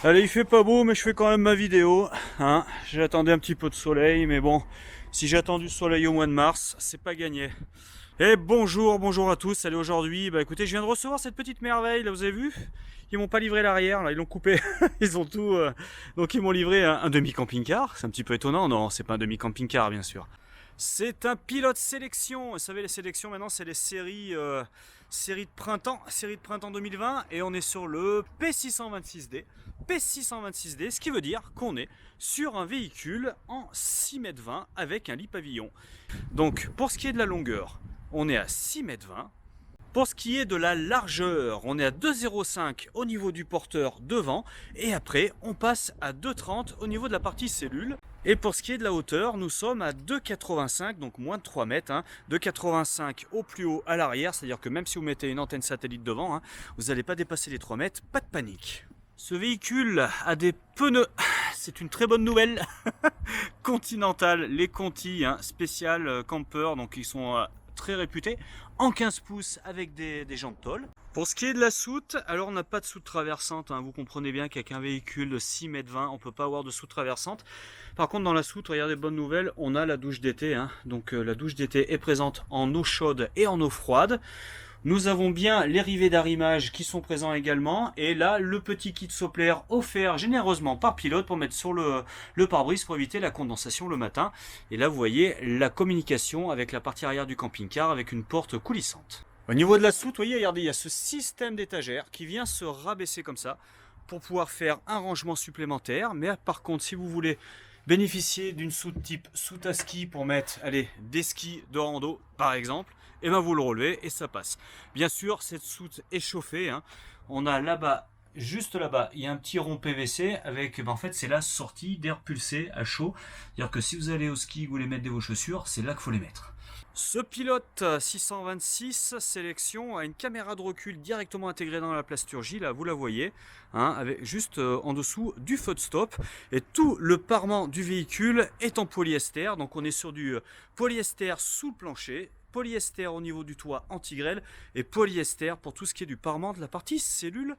Allez, il fait pas beau, mais je fais quand même ma vidéo. Hein. J'attendais un petit peu de soleil, mais bon, si j'ai attendu le soleil au mois de mars, c'est pas gagné. Et bonjour à tous. Allez, aujourd'hui, bah écoutez, je viens de recevoir cette petite merveille, là, vous avez vu? Ils m'ont pas livré l'arrière, là, ils l'ont coupé. Ils ont tout. Donc, ils m'ont livré un demi-camping-car. C'est un petit peu étonnant, non, c'est pas un demi-camping-car, bien sûr. C'est un pilote sélection. Vous savez, les sélections maintenant, c'est les séries de printemps 2020. Et on est sur le P626D. P626D, ce qui veut dire qu'on est sur un véhicule en 6,20 m avec un lit pavillon. Donc, pour ce qui est de la longueur, on est à 6,20 m. Pour ce qui est de la largeur, on est à 2,05 au niveau du porteur devant et après on passe à 2,30 au niveau de la partie cellule. Et pour ce qui est de la hauteur, nous sommes à 2,85, donc moins de 3 mètres. 2,85 au plus haut à l'arrière, c'est-à-dire que même si vous mettez une antenne satellite devant, vous n'allez pas dépasser les 3 mètres, pas de panique. Ce véhicule a des pneus, c'est une très bonne nouvelle, Continental, les Conti, spécial camper, donc ils sont très réputés, en 15 pouces avec des jantes tôle. Pour ce qui est de la soute, alors on n'a pas de soute traversante, vous comprenez bien qu'avec un véhicule de 6,20 m, on ne peut pas avoir de soute traversante. Par contre dans la soute, regardez, bonne nouvelle, on a la douche d'été, donc la douche d'été est présente en eau chaude et en eau froide. Nous avons bien les rivets d'arrimage qui sont présents également. Et là, le petit kit sopplaire offert généreusement par Pilote pour mettre sur le pare-brise pour éviter la condensation le matin. Et là, vous voyez la communication avec la partie arrière du camping-car avec une porte coulissante. Au niveau de la soute, vous voyez, regardez, il y a ce système d'étagère qui vient se rabaisser comme ça pour pouvoir faire un rangement supplémentaire. Mais par contre, si vous voulez bénéficier d'une soute type soute à ski pour mettre, allez, des skis de rando par exemple, et ben vous le relevez et ça passe. Bien sûr, cette soute est chauffée. On a là-bas, juste là-bas, il y a un petit rond PVC avec, en fait, c'est la sortie d'air pulsé à chaud. C'est-à-dire que si vous allez au ski, vous voulez mettre vos chaussures, c'est là qu'il faut les mettre. Ce pilote 626 sélection a une caméra de recul directement intégrée dans la plasturgie, là vous la voyez, avec juste en dessous du feu de stop. Et tout le parement du véhicule est en polyester, donc on est sur du polyester sous le plancher, polyester au niveau du toit anti-grêle et polyester pour tout ce qui est du parement de la partie cellule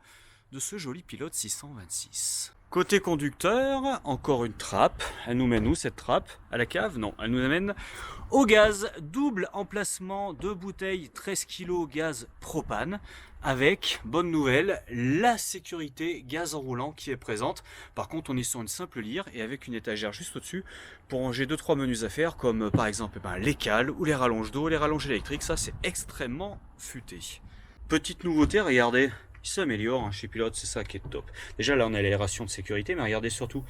de ce joli pilote 626. Côté conducteur, encore une trappe. Elle nous mène où cette trappe? À la cave? Non, elle nous amène au gaz. Double emplacement de bouteilles 13 kg gaz propane. Avec, bonne nouvelle, la sécurité gaz enroulant qui est présente. Par contre, on est sur une simple lyre et avec une étagère juste au-dessus pour ranger 2-3 menus affaires comme par exemple les cales ou les rallonges d'eau, les rallonges électriques. Ça, c'est extrêmement futé. Petite nouveauté, regardez. Il s'améliore chez Pilote, c'est ça qui est top. Déjà là on a l'aération de sécurité, mais regardez surtout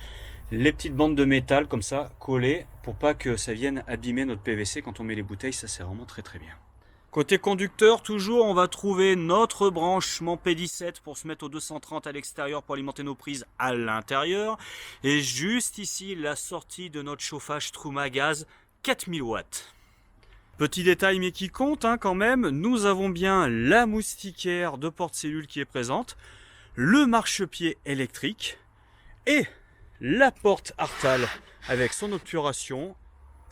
les petites bandes de métal comme ça collées pour pas que ça vienne abîmer notre PVC quand on met les bouteilles, ça c'est vraiment très très bien. Côté conducteur, toujours on va trouver notre branchement P17 pour se mettre au 230 à l'extérieur pour alimenter nos prises à l'intérieur. Et juste ici la sortie de notre chauffage Truma Gaz 4000 watts. Petit détail mais qui compte quand même, nous avons bien la moustiquaire de porte-cellule qui est présente, le marchepied électrique et la porte Artal avec son obturation,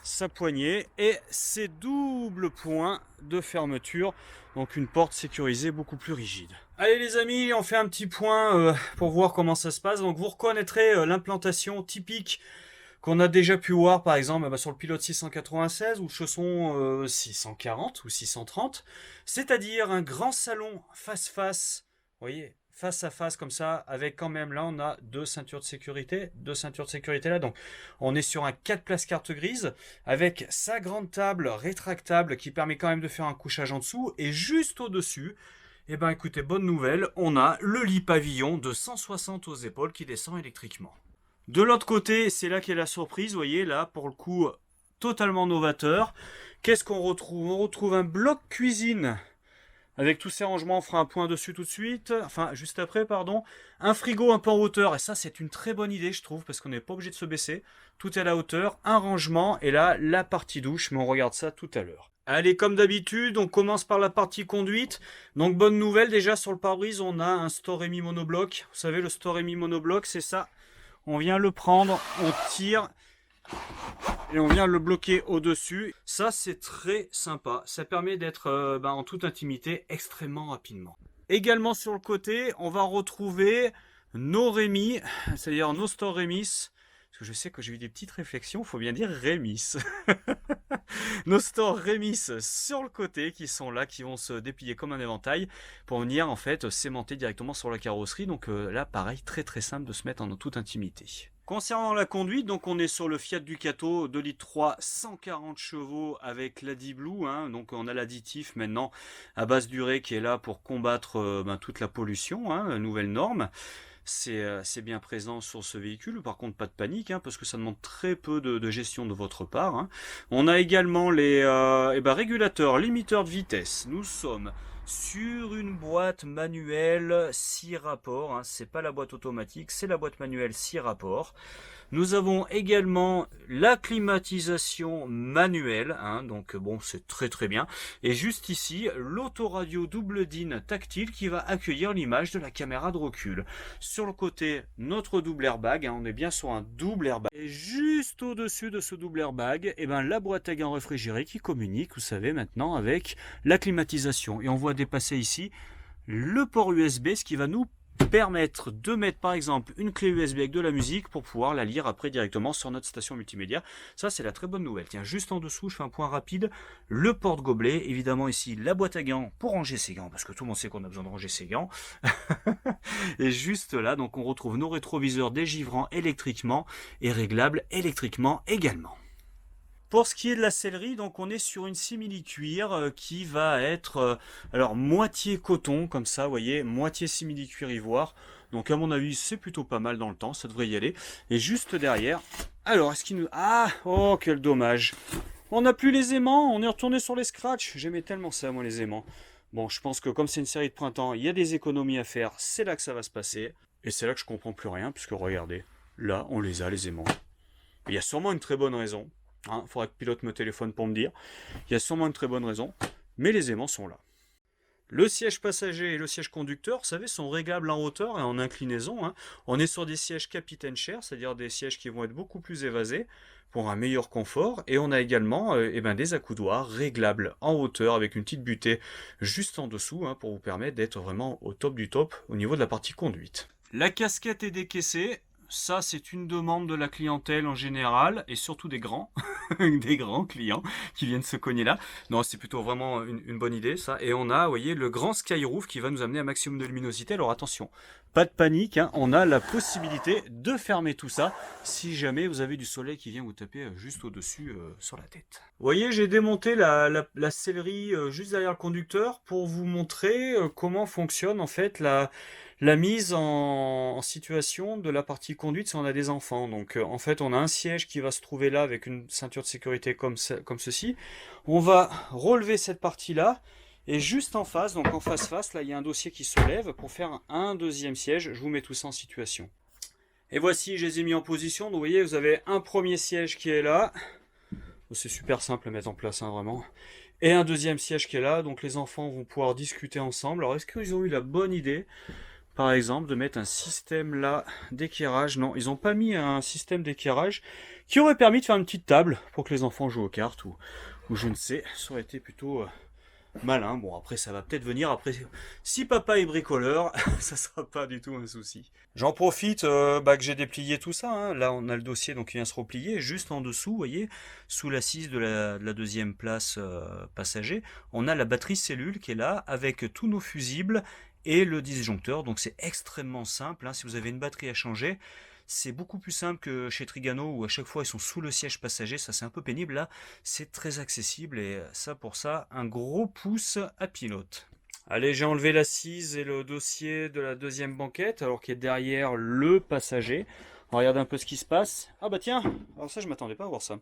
sa poignée et ses doubles points de fermeture, donc une porte sécurisée beaucoup plus rigide. Allez les amis, on fait un petit point pour voir comment ça se passe. Donc vous reconnaîtrez l'implantation typique qu'on a déjà pu voir par exemple sur le pilote 696 ou le chausson 640 ou 630, c'est-à-dire un grand salon face-face, vous voyez, face à face comme ça, avec quand même là on a deux ceintures de sécurité là, donc on est sur un 4 places carte grise avec sa grande table rétractable qui permet quand même de faire un couchage en dessous, et juste au-dessus, et ben écoutez, bonne nouvelle, on a le lit pavillon de 160 aux épaules qui descend électriquement. De l'autre côté, c'est là qu'est la surprise, vous voyez, là, pour le coup, totalement novateur. Qu'est-ce qu'on retrouve? On retrouve un bloc cuisine, avec tous ces rangements, on fera un point dessus tout de suite, enfin, juste après, pardon. Un frigo un peu en hauteur, et ça, c'est une très bonne idée, je trouve, parce qu'on n'est pas obligé de se baisser. Tout est à la hauteur, un rangement, et là, la partie douche, mais on regarde ça tout à l'heure. Allez, comme d'habitude, on commence par la partie conduite. Donc, bonne nouvelle, déjà, sur le pare-brise, on a un Storemi monobloc. Vous savez, le Storemi monobloc, c'est ça. On vient le prendre, on tire et on vient le bloquer au-dessus. Ça, c'est très sympa. Ça permet d'être en toute intimité extrêmement rapidement. Également sur le côté, on va retrouver No Rémi, c'est-à-dire No Store Rémis. Parce que je sais que j'ai eu des petites réflexions, il faut bien dire Rémis. Nos stores Rémis sur le côté qui sont là, qui vont se déplier comme un éventail pour venir en fait s'aimanter directement sur la carrosserie. Donc là, pareil, très très simple de se mettre en toute intimité. Concernant la conduite, donc on est sur le Fiat Ducato 2,3 litres 140 chevaux avec l'AdBlue, hein, donc on a l'additif maintenant à basse durée qui est là pour combattre toute la pollution, hein, nouvelle norme. C'est bien présent sur ce véhicule, par contre pas de panique, hein, parce que ça demande très peu de gestion de votre part. Hein. On a également les régulateurs, limiteurs de vitesse. Nous sommes sur une boîte manuelle 6 rapports, hein, c'est pas la boîte automatique, c'est la boîte manuelle 6 rapports. Nous avons également la climatisation manuelle, hein, donc bon, c'est très très bien. Et juste ici, l'autoradio double DIN tactile qui va accueillir l'image de la caméra de recul. Sur le côté, notre double airbag, hein, on est bien sur un double airbag. Et juste au-dessus de ce double airbag, la boîte à gants réfrigérée qui communique, vous savez maintenant, avec la climatisation. Et on voit dépasser ici le port USB, ce qui va nous permettre de mettre par exemple une clé USB avec de la musique pour pouvoir la lire après directement sur notre station multimédia. Ça, c'est la très bonne nouvelle. Tiens, juste en dessous, je fais un point rapide, le porte-gobelet, évidemment ici la boîte à gants pour ranger ses gants, parce que tout le monde sait qu'on a besoin de ranger ses gants. Et juste là, donc on retrouve nos rétroviseurs dégivrants électriquement et réglables électriquement également. Pour ce qui est de la sellerie, donc on est sur une simili-cuir qui va être alors moitié coton comme ça, vous voyez, moitié simili-cuir ivoire. Donc à mon avis, c'est plutôt pas mal dans le temps, ça devrait y aller. Et juste derrière, alors est-ce qu'il nous... Ah, oh quel dommage. On n'a plus les aimants, on est retourné sur les scratchs. J'aimais tellement ça, moi, les aimants. Bon, je pense que comme c'est une série de printemps, il y a des économies à faire, c'est là que ça va se passer. Et c'est là que je comprends plus rien, puisque regardez, là, on les a, les aimants. Il y a sûrement une très bonne raison. Il faudra que le pilote me téléphone pour me dire. Il y a sûrement une très bonne raison, mais les aimants sont là. Le siège passager et le siège conducteur, vous savez, sont réglables en hauteur et en inclinaison. Hein. On est sur des sièges capitaine chair, c'est-à-dire des sièges qui vont être beaucoup plus évasés pour un meilleur confort. Et on a également des accoudoirs réglables en hauteur avec une petite butée juste en dessous pour vous permettre d'être vraiment au top du top au niveau de la partie conduite. La casquette est décaissée. Ça, c'est une demande de la clientèle en général, et surtout des grands, des grands clients qui viennent se cogner là. Non, c'est plutôt vraiment une bonne idée, ça. Et on a, vous voyez, le grand skyroof qui va nous amener un maximum de luminosité. Alors attention, pas de panique, hein, on a la possibilité de fermer tout ça si jamais vous avez du soleil qui vient vous taper juste au-dessus sur la tête. Vous voyez, j'ai démonté la sellerie juste derrière le conducteur pour vous montrer comment fonctionne en fait la mise en situation de la partie conduite si on a des enfants. Donc en fait on a un siège qui va se trouver là avec une ceinture de sécurité comme ceci. On va relever cette partie là et juste en face, donc en face là il y a un dossier qui se lève pour faire un deuxième siège. Je vous mets tout ça en situation. Et voici, je les ai mis en position. Donc vous voyez, vous avez un premier siège qui est là. C'est super simple à mettre en place, hein, vraiment. Et un deuxième siège qui est là. Donc les enfants vont pouvoir discuter ensemble. Alors est-ce qu'ils ont eu la bonne idée, par exemple, de mettre un système là d'éclairage? Non, ils n'ont pas mis un système d'éclairage qui aurait permis de faire une petite table pour que les enfants jouent aux cartes ou je ne sais. Ça aurait été plutôt malin. Bon, après, ça va peut-être venir. Après, si papa est bricoleur, ça sera pas du tout un souci. J'en profite que j'ai déplié tout ça. Hein. Là, on a le dossier donc qui vient se replier. Juste en dessous, vous voyez, sous l'assise de la deuxième place passager, on a la batterie cellule qui est là avec tous nos fusibles et le disjoncteur. Donc c'est extrêmement simple, hein. Si vous avez une batterie à changer, c'est beaucoup plus simple que chez Trigano où à chaque fois ils sont sous le siège passager. Ça c'est un peu pénible. Là c'est très accessible et ça pour ça un gros pouce à pilote. Allez, j'ai enlevé l'assise et le dossier de la deuxième banquette alors qu'il est derrière le passager. On regarde un peu ce qui se passe. Ah bah tiens, alors ça je m'attendais pas à voir ça.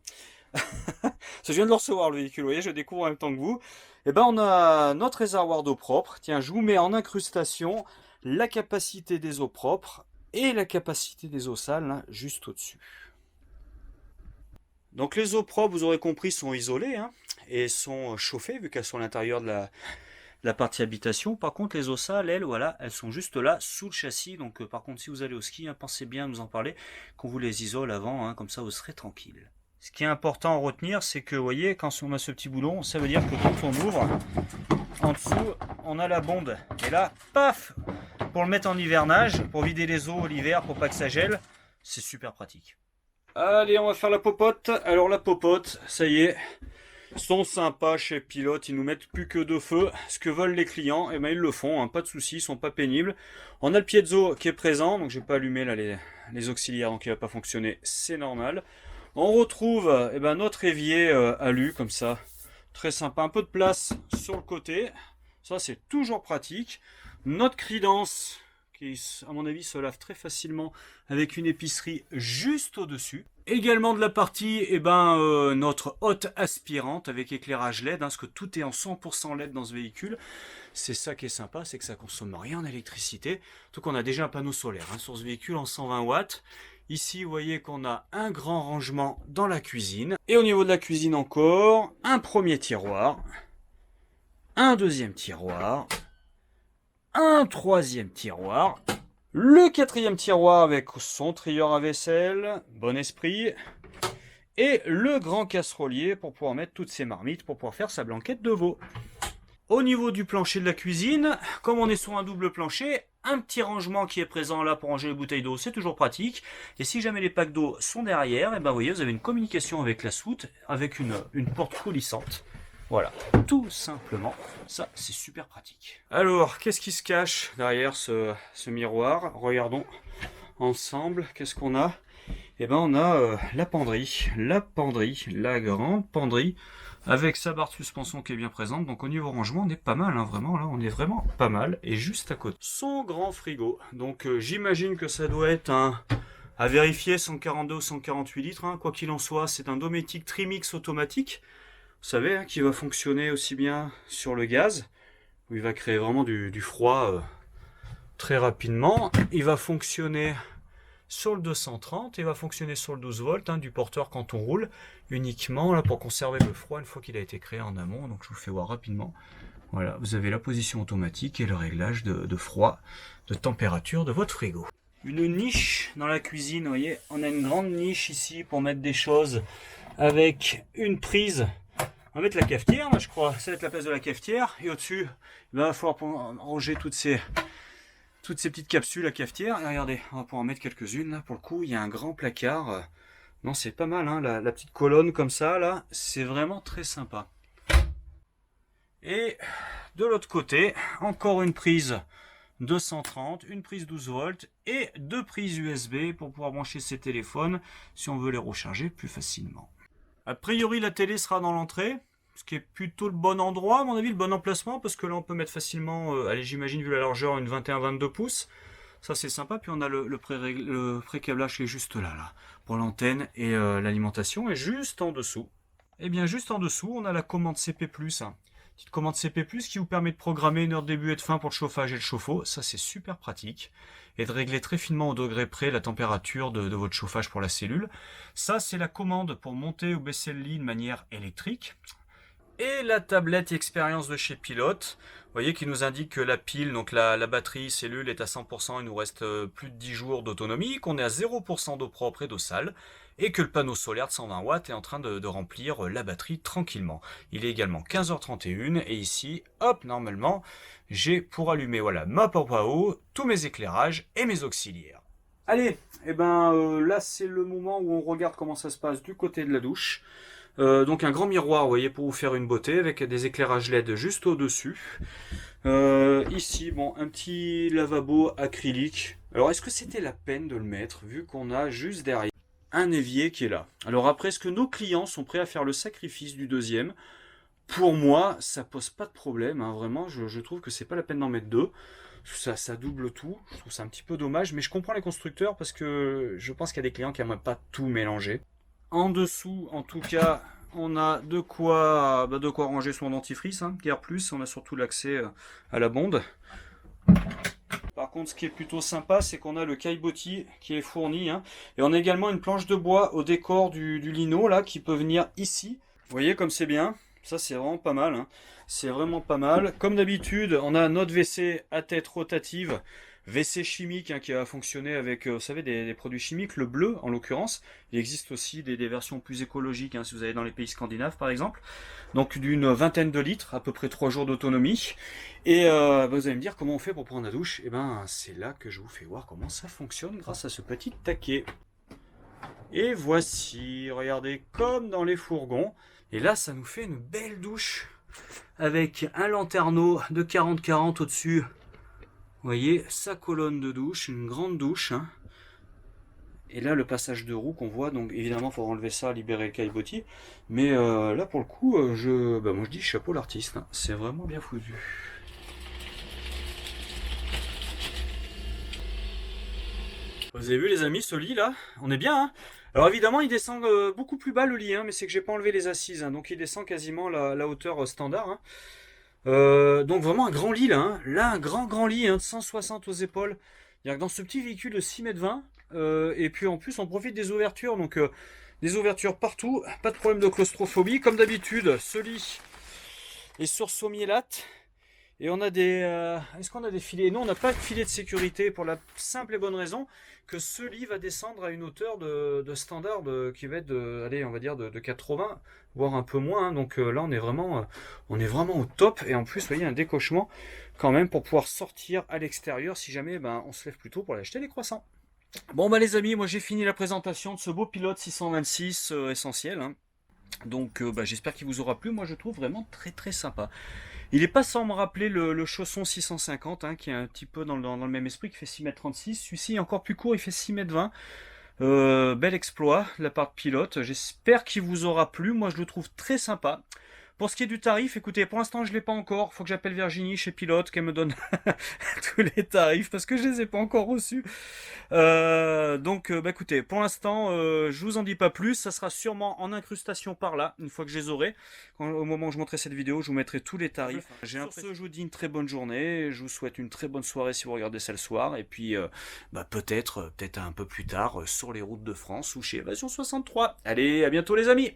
Je viens de le recevoir le véhicule, vous voyez, je découvre en même temps que vous. Et ben on a notre réservoir d'eau propre. Tiens, je vous mets en incrustation la capacité des eaux propres et la capacité des eaux sales, là, juste au-dessus. Donc les eaux propres, vous aurez compris, sont isolées hein, et sont chauffées vu qu'elles sont à l'intérieur de la partie habitation. Par contre, les eaux sales, elles, voilà, elles sont juste là, sous le châssis. Donc par contre, si vous allez au ski, hein, pensez bien à nous en parler, qu'on vous les isole avant, hein, comme ça vous serez tranquille. Ce qui est important à retenir, c'est que, vous voyez, quand on a ce petit boulon, ça veut dire que quand on ouvre, en dessous, on a la bonde. Et là, paf, pour le mettre en hivernage, pour vider les eaux l'hiver, pour pas que ça gèle, c'est super pratique. Allez, on va faire la popote. Alors la popote, ça y est, ils sont sympas chez Pilote, ils nous mettent plus que de feu. Ce que veulent les clients, et ben ils le font, hein, pas de soucis, ils sont pas pénibles. On a le piezo qui est présent, donc je vais pas allumer là les auxiliaires, donc il va pas fonctionner, c'est normal. On retrouve notre évier alu comme ça, très sympa, un peu de place sur le côté, ça c'est toujours pratique. Notre Creedence qui à mon avis se lave très facilement avec une épicerie juste au dessus. Également de la partie notre hotte aspirante avec éclairage LED, parce que tout est en 100% LED dans ce véhicule. C'est ça qui est sympa, c'est que ça consomme rien en électricité. Donc on a déjà un panneau solaire sur ce véhicule en 120 watts. Ici, vous voyez qu'on a un grand rangement dans la cuisine. Et au niveau de la cuisine encore, un premier tiroir, un deuxième tiroir, un troisième tiroir, le quatrième tiroir avec son trieur à vaisselle, bon esprit, et le grand casserolier pour pouvoir mettre toutes ses marmites, pour pouvoir faire sa blanquette de veau. Au niveau du plancher de la cuisine, comme on est sur un double plancher, un petit rangement qui est présent là pour ranger les bouteilles d'eau, c'est toujours pratique. Et si jamais les packs d'eau sont derrière, et ben vous voyez, vous avez une communication avec la soute, avec une porte coulissante. Voilà, tout simplement, ça c'est super pratique. Alors, qu'est-ce qui se cache derrière ce miroir? Regardons ensemble, qu'est-ce qu'on a? Eh ben on a la penderie, la grande penderie, avec sa barre de suspension qui est bien présente. Donc au niveau rangement, on est pas mal, vraiment, là on est vraiment pas mal. Et juste à côté, son grand frigo. Donc j'imagine que ça doit être à vérifier, 142 ou 148 litres, quoi qu'il en soit, c'est un Dometic Trimix automatique. Vous savez, qui va fonctionner aussi bien sur le gaz, où il va créer vraiment du froid très rapidement. Il va fonctionner sur le 230 et va fonctionner sur le 12 volts du porteur quand on roule, uniquement là pour conserver le froid une fois qu'il a été créé en amont. Donc je vous fais voir rapidement. Voilà, vous avez la position automatique et le réglage de froid, de température de votre frigo. Une niche dans la cuisine, vous voyez, on a une grande niche ici pour mettre des choses avec une prise. On va mettre la cafetière, là, je crois, ça va être la place de la cafetière, et au-dessus, il va falloir ranger toutes ces petites capsules à cafetière. Et regardez, on va pouvoir en mettre quelques-unes. Là, pour le coup, il y a un grand placard. Non, c'est pas mal, la petite colonne comme ça, là, c'est vraiment très sympa. Et de l'autre côté, encore une prise 230, une prise 12 volts et deux prises USB pour pouvoir brancher ses téléphones si on veut les recharger plus facilement. A priori, la télé sera dans l'entrée, ce qui est plutôt le bon endroit, à mon avis, le bon emplacement, parce que là, on peut mettre facilement, allez, j'imagine, vu la largeur, une 21-22 pouces. Ça, c'est sympa. Puis on a le pré-câblage qui est juste là, pour l'antenne et l'alimentation. Et juste en dessous, eh bien, juste en dessous, on a la commande CP+. Petite commande CP+, qui vous permet de programmer une heure de début et de fin pour le chauffage et le chauffe-eau. Ça, c'est super pratique. Et de régler très finement au degré près la température de votre chauffage pour la cellule. Ça, c'est la commande pour monter ou baisser le lit de manière électrique. Et la tablette expérience de chez Pilote, vous voyez, qui nous indique que la pile, donc la batterie cellule est à 100%, il nous reste plus de 10 jours d'autonomie, qu'on est à 0% d'eau propre et d'eau sale, et que le panneau solaire de 120 watts est en train de remplir la batterie tranquillement. Il est également 15h31, et ici, hop, normalement, j'ai pour allumer, voilà, ma pompe à eau, tous mes éclairages et mes auxiliaires. Allez, là c'est le moment où on regarde comment ça se passe du côté de la douche. Donc un grand miroir, vous voyez, pour vous faire une beauté, avec des éclairages LED juste au-dessus. Ici, bon, un petit lavabo acrylique. Alors, est-ce que c'était la peine de le mettre, vu qu'on a juste derrière un évier qui est là? Alors après, est-ce que nos clients sont prêts à faire le sacrifice du deuxième? Pour moi, ça pose pas de problème, vraiment, je trouve que c'est pas la peine d'en mettre deux. Ça double tout, je trouve ça un petit peu dommage, mais je comprends les constructeurs parce que je pense qu'il y a des clients qui n'aimeraient pas tout mélanger. En dessous, en tout cas, on a de quoi ranger son dentifrice, guère plus. On a surtout l'accès à la bonde. Par contre, ce qui est plutôt sympa, c'est qu'on a le caillebotis qui est fourni. Et on a également une planche de bois au décor du lino, là, qui peut venir ici. Vous voyez comme c'est bien. Ça, c'est vraiment pas mal. C'est vraiment pas mal. Comme d'habitude, on a notre WC à tête rotative WC chimique hein, qui a fonctionné avec, vous savez, des produits chimiques, le bleu en l'occurrence. Il existe aussi des versions plus écologiques, hein, si vous allez dans les pays scandinaves par exemple. Donc d'une vingtaine de litres, à peu près 3 jours d'autonomie. Et vous allez me dire comment on fait pour prendre la douche. Et ben c'est là que je vous fais voir comment ça fonctionne grâce à ce petit taquet. Et voici, regardez, comme dans les fourgons. Et là, ça nous fait une belle douche avec un lanterneau de 40-40 au-dessus. Vous voyez, sa colonne de douche, une grande douche. Hein. Et là, le passage de roue qu'on voit, donc évidemment, il faudra enlever ça, libérer le caillebotis. Mais là, pour le coup, moi je dis chapeau l'artiste. Hein. C'est vraiment bien foutu. Vous avez vu les amis, ce lit là, on est bien hein. Alors évidemment il descend beaucoup plus bas le lit, hein, mais c'est que j'ai pas enlevé les assises, hein, donc il descend quasiment la hauteur standard. Hein. Donc vraiment un grand lit là, hein. Là un grand lit hein, de 160 aux épaules. C'est-à-dire que dans ce petit véhicule de 6,20 m, et puis en plus on profite des ouvertures, donc des ouvertures partout, pas de problème de claustrophobie. Comme d'habitude, ce lit est sur sommier-latte. Et on a des... Est-ce qu'on a des filets? Non, on n'a pas de filet de sécurité pour la simple et bonne raison que ce lit va descendre à une hauteur de standard qui va être allez, on va dire de 80, voire un peu moins. Hein. Donc là, on est vraiment au top. Et en plus, vous voyez, un décochement quand même pour pouvoir sortir à l'extérieur si jamais on se lève plus tôt pour aller acheter les croissants. Bon, les amis, moi j'ai fini la présentation de ce beau pilote 626 essentiel. Hein. Donc j'espère qu'il vous aura plu. Moi, je trouve vraiment très sympa. Il n'est pas sans me rappeler le chausson 650, hein, qui est un petit peu dans le même esprit, qui fait 6,36 m. Celui-ci est encore plus court, il fait 6,20 m. Bel exploit de la part de pilote. J'espère qu'il vous aura plu. Moi, je le trouve très sympa. Pour ce qui est du tarif, écoutez, pour l'instant, je ne l'ai pas encore. Il faut que j'appelle Virginie chez Pilote, qu'elle me donne tous les tarifs, parce que je ne les ai pas encore reçus. Donc, écoutez, pour l'instant, je vous en dis pas plus. Ça sera sûrement en incrustation par là, une fois que je les aurai. Au moment où je montrerai cette vidéo, je vous mettrai tous les tarifs. Sur ce, je vous dis une très bonne journée. Je vous souhaite une très bonne soirée si vous regardez ça le soir. Et puis, peut-être un peu plus tard, sur les routes de France ou chez Évasion 63. Allez, à bientôt les amis!